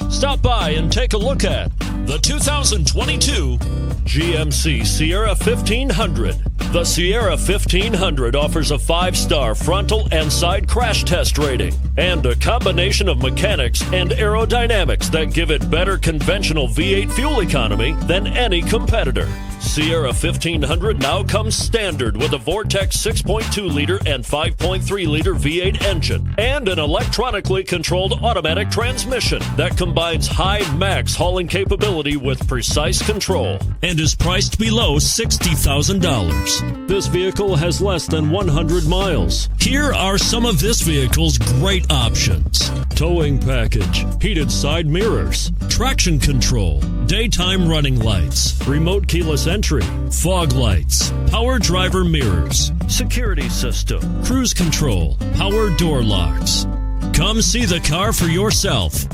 Stop by and take a look at the 2022 GMC Sierra 1500. The Sierra 1500 offers a 5-star frontal and side crash test rating and a combination of mechanics and aerodynamics that give it better conventional V8 fuel economy than any competitor. Sierra 1500 now comes standard with a Vortex 6.2-liter and 5.3-liter V8 engine and an electronically controlled automatic transmission that combines high max hauling capability with precise control and is priced below $60,000. This vehicle has less than 100 miles. Here are some of this vehicle's great options: towing package, heated side mirrors, traction control, daytime running lights, remote keyless entry, fog lights, power driver mirrors, security system, cruise control, power door locks. Come see the car for yourself.